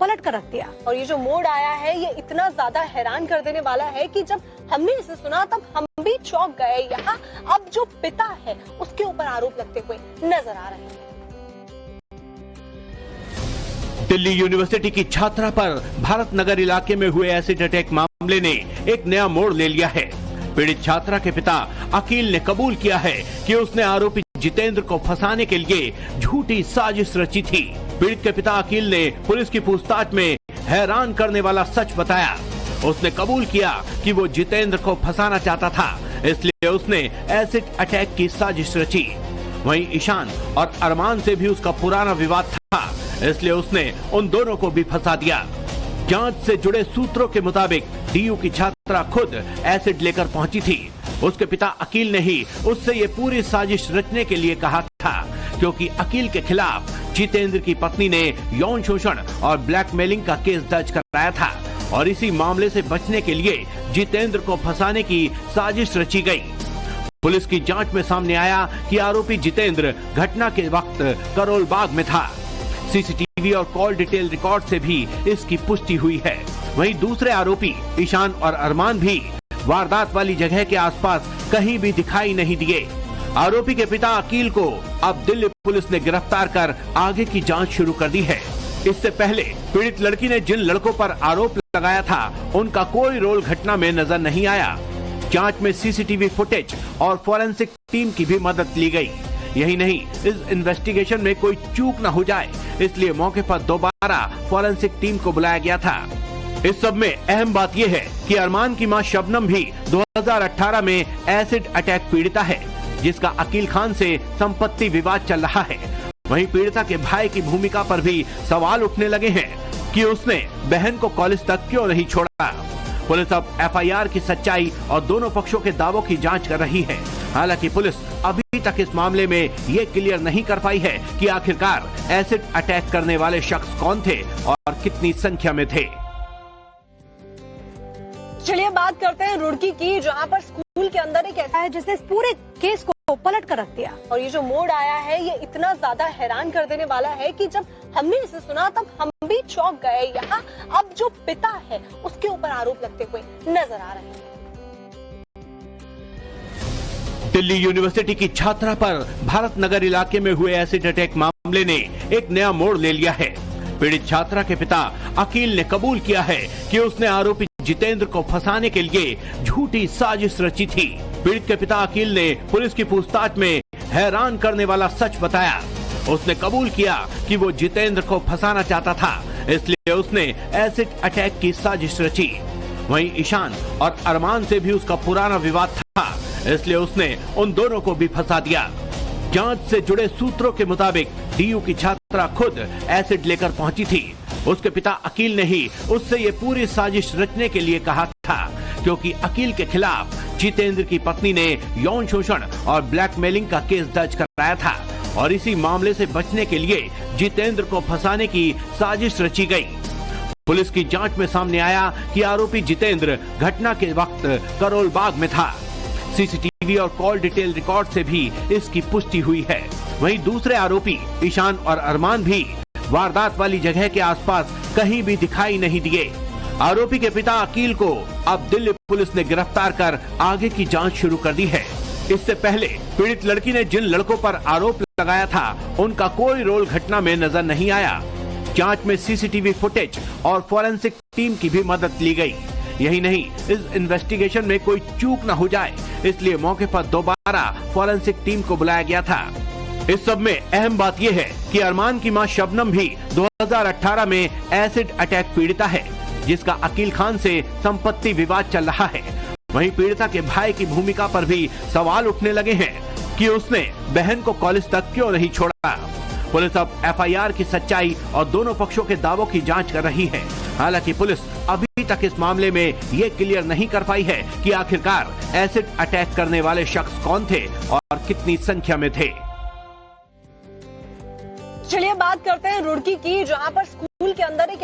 पलट कर रख दिया। और ये जो मोड़ आया है ये इतना ज्यादा हैरान कर देने वाला है कि जब हमने इसे सुना तब हम भी चौंक गए। यहाँ अब जो पिता है उसके ऊपर आरोप लगते हुए नजर आ रहे हैं। दिल्ली यूनिवर्सिटी की छात्रा पर भारत नगर इलाके में हुए एसिड अटैक मामले ने एक नया मोड़ ले लिया है। पीड़ित छात्रा के पिता अकील ने कबूल किया है कि उसने आरोपी जितेंद्र को फंसाने के लिए झूठी साजिश रची थी। पीड़ित के पिता अकील ने पुलिस की पूछताछ में हैरान करने वाला सच बताया। उसने कबूल किया कि वो जितेंद्र को फंसाना चाहता था, इसलिए उसने एसिड अटैक की साजिश रची। वहीं ईशान और अरमान से भी उसका पुराना विवाद था, इसलिए उसने उन दोनों को भी फंसा दिया। जांच से जुड़े सूत्रों के मुताबिक डीयू की छात्रा खुद एसिड लेकर पहुंची थी। उसके पिता अकील ने ही उससे ये पूरी साजिश रचने के लिए कहा था, क्योंकि अकील के खिलाफ जितेंद्र की पत्नी ने यौन शोषण और ब्लैकमेलिंग का केस दर्ज कराया था और इसी मामले से बचने के लिए जितेंद्र को फंसाने की साजिश रची गई। पुलिस की जांच में सामने आया कि आरोपी जितेंद्र घटना के वक्त करोल बाग में था। सीसीटीवी और कॉल डिटेल रिकॉर्ड से भी इसकी पुष्टि हुई है। वहीं दूसरे आरोपी ईशान और अरमान भी वारदात वाली जगह के आसपास कहीं भी दिखाई नहीं दिए। आरोपी के पिता अकील को अब दिल्ली पुलिस ने गिरफ्तार कर आगे की जांच शुरू कर दी है। इससे पहले पीड़ित लड़की ने जिन लड़कों पर आरोप लगाया था उनका कोई रोल घटना में नजर नहीं आया। जांच में सीसीटीवी फुटेज और फॉरेंसिक टीम की भी मदद ली गई। यही नहीं, इस इन्वेस्टिगेशन में कोई चूक न हो जाए, इसलिए मौके पर दोबारा फॉरेंसिक टीम को बुलाया गया था। इस सब में अहम बात यह है कि अरमान की मां शबनम भी 2018 में एसिड अटैक पीड़िता है, जिसका अकील खान से संपत्ति विवाद चल रहा है। वहीं पीड़िता के भाई की भूमिका पर भी सवाल उठने लगे हैं कि उसने बहन को कॉलेज तक क्यों नहीं छोड़ा। पुलिस अब एफआईआर की सच्चाई और दोनों पक्षों के दावों की जांच कर रही है। हालांकि पुलिस अभी तक इस मामले में ये क्लियर नहीं कर पाई है कि आखिरकार एसिड अटैक करने वाले शख्स कौन थे और कितनी संख्या में थे। चलिए बात करते हैं रुड़की की, जहां पर स्कूल के अंदर एक ऐसा है जिसने इस पूरे केस को पलट कर रख दिया। और ये जो मोड़ आया है ये इतना ज्यादा हैरान कर देने वाला है कि जब हमने इसे सुना तब हम भी चौंक गए। यहाँ अब जो पिता है उसके ऊपर आरोप लगते हुए नजर आ रहे हैं। दिल्ली यूनिवर्सिटी की छात्रा पर भारत नगर इलाके में हुए एसिड अटैक मामले ने एक नया मोड़ ले लिया है। पीड़ित छात्रा के पिता अकील ने कबूल किया है कि उसने आरोपी जितेंद्र को फंसाने के लिए झूठी साजिश रची थी। पीड़ित के पिता अकील ने पुलिस की पूछताछ में हैरान करने वाला सच बताया। उसने कबूल किया कि वो जितेंद्र को फंसाना चाहता था, इसलिए उसने एसिड अटैक की साजिश रची। वहीं ईशान और अरमान से भी उसका पुराना विवाद था, इसलिए उसने उन दोनों को भी फंसा दिया। जांच से जुड़े सूत्रों के मुताबिक डीयू की छात्रा खुद एसिड लेकर पहुंची थी। उसके पिता अकील ने ही उससे ये पूरी साजिश रचने के लिए कहा था, क्योंकि अकील के खिलाफ जितेंद्र की पत्नी ने यौन शोषण और ब्लैकमेलिंग का केस दर्ज कराया था और इसी मामले से बचने के लिए जितेंद्र को फंसाने की साजिश रची गई। पुलिस की जांच में सामने आया कि आरोपी जितेंद्र घटना के वक्त करोल बाग में था। सीसीटीवी और कॉल डिटेल रिकॉर्ड से भी इसकी पुष्टि हुई है। वहीं दूसरे आरोपी ईशान और अरमान भी वारदात वाली जगह के आसपास कहीं भी दिखाई नहीं दिए। आरोपी के पिता अकील को अब दिल्ली पुलिस ने गिरफ्तार कर आगे की जांच शुरू कर दी है। इससे पहले पीड़ित लड़की ने जिन लड़कों पर आरोप लगाया था उनका कोई रोल घटना में नजर नहीं आया। जांच में सीसीटीवी फुटेज और फॉरेंसिक टीम की भी मदद ली गई। यही नहीं, इस इन्वेस्टिगेशन में कोई चूक न हो जाए, इसलिए मौके पर दोबारा फॉरेंसिक टीम को बुलाया गया था। इस सब में अहम बात यह है कि अरमान की मां शबनम भी 2018 में एसिड अटैक पीड़िता है, जिसका अकील खान से संपत्ति विवाद चल रहा है। वहीं पीड़िता के भाई की भूमिका पर भी सवाल उठने लगे हैं कि उसने बहन को कॉलेज तक क्यों नहीं छोड़ा। पुलिस अब एफआईआर की सच्चाई और दोनों पक्षों के दावों की जांच कर रही है। हालांकि पुलिस अभी तक इस मामले में ये क्लियर नहीं कर पाई है कि आखिरकार एसिड अटैक करने वाले शख्स कौन थे और कितनी संख्या में थे। चलिए बात करते हैं रुड़की की, जहां पर स्कूल के अंदर एक